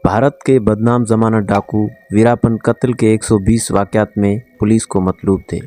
भारत के बदनाम जमाना डाकू वीरापन कत्ल के 120 वाकयात में पुलिस को मतलूब थे।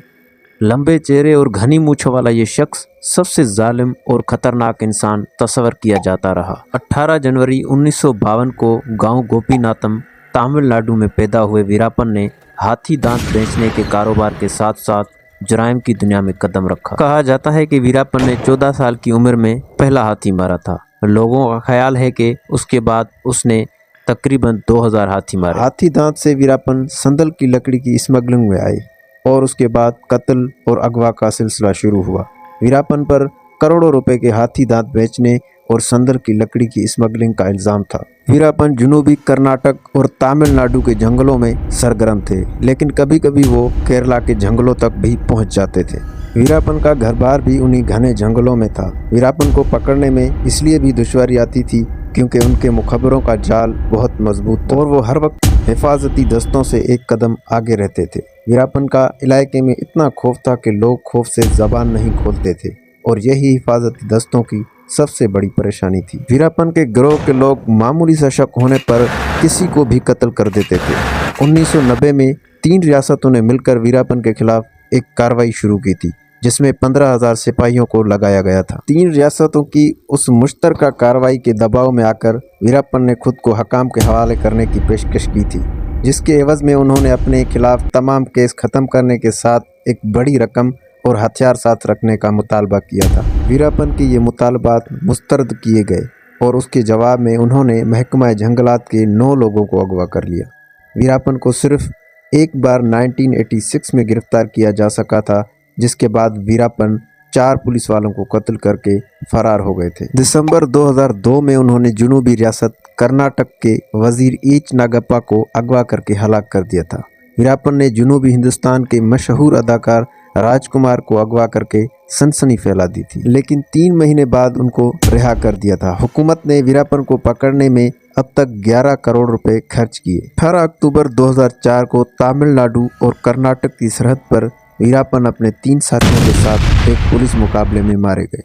लंबे चेहरे और घनी मूंछों वाला ये शख्स सबसे जालिम और खतरनाक इंसान तस्वर किया जाता रहा। 18 जनवरी 1952 को गांव गोपीनाथम तमिलनाडु में पैदा हुए वीरापन ने हाथी दांत बेचने के कारोबार के साथ साथ जुराइम की दुनिया में कदम रखा। कहा जाता है कि वीरापन ने 14 साल की उम्र में पहला हाथी मारा था। लोगों का ख्याल है कि उसके बाद उसने तकरीबन 2000 हाथी मारे। हाथी दांत से वीरापन संदल की लकड़ी की स्मगलिंग में आए और उसके बाद कत्ल और अगवा का सिलसिला शुरू हुआ। वीरापन पर करोड़ों रुपए के हाथी दांत बेचने और संदल की लकड़ी की स्मगलिंग का इल्जाम था। वीरापन जनूबी कर्नाटक और तमिलनाडु के जंगलों में सरगर्म थे, लेकिन कभी कभी वो केरला के जंगलों तक भी पहुंच जाते थे। वीरापन का घर बार भी उन्हीं घने जंगलों में था। वीरापन को पकड़ने में इसलिए भी दुश्वारी आती थी क्योंकि उनके मुखबिरों का जाल बहुत मजबूत था और वो हर वक्त हिफाजती दस्तों से एक कदम आगे रहते थे। वीरापन का इलाके में इतना खौफ था कि लोग खौफ से जबान नहीं खोलते थे और यही हिफाजती दस्तों की सबसे बड़ी परेशानी थी। वीरापन के गिरोह के लोग मामूली सा शक होने पर किसी को भी कत्ल कर देते थे। 1990 में 3 रियासतों ने मिलकर वीरापन के खिलाफ एक कार्रवाई शुरू की थी, जिसमें 15,000 सिपाहियों को लगाया गया था। 3 रियासतों की उस मुश्तरका कार्रवाई के दबाव में आकर वीरापन ने खुद को हकाम के हवाले करने की पेशकश की थी, जिसके एवज में उन्होंने अपने खिलाफ तमाम केस खत्म करने के साथ एक बड़ी रकम और हथियार साथ रखने का मुतालबा किया था। वीरापन के ये मुतालबात मुस्तरद किए गए और उसके जवाब में उन्होंने महकमा जंगलात के 9 लोगों को अगवा कर लिया। वीरापन को सिर्फ एक बार 1986 में गिरफ्तार किया जा सका था, जिसके बाद वीरापन 4 पुलिस वालों को कत्ल करके फरार हो गए थे। दिसंबर 2002 में उन्होंने जनूबी रियासत कर्नाटक के वजीर एच नागप्पा को अगवा करके हलाक कर दिया था। वीरापन ने जनूबी हिंदुस्तान के मशहूर अदाकार राजकुमार को अगवा करके सनसनी फैला दी थी, लेकिन 3 महीने बाद उनको रिहा कर दिया था। हुकूमत ने वीरापन को पकड़ने में अब तक 11 करोड़ रुपए खर्च किए। 18 अक्टूबर 2004 को तमिलनाडु और कर्नाटक की सरहद पर वीरापन अपने 3 साथियों के साथ एक पुलिस मुकाबले में मारे गए।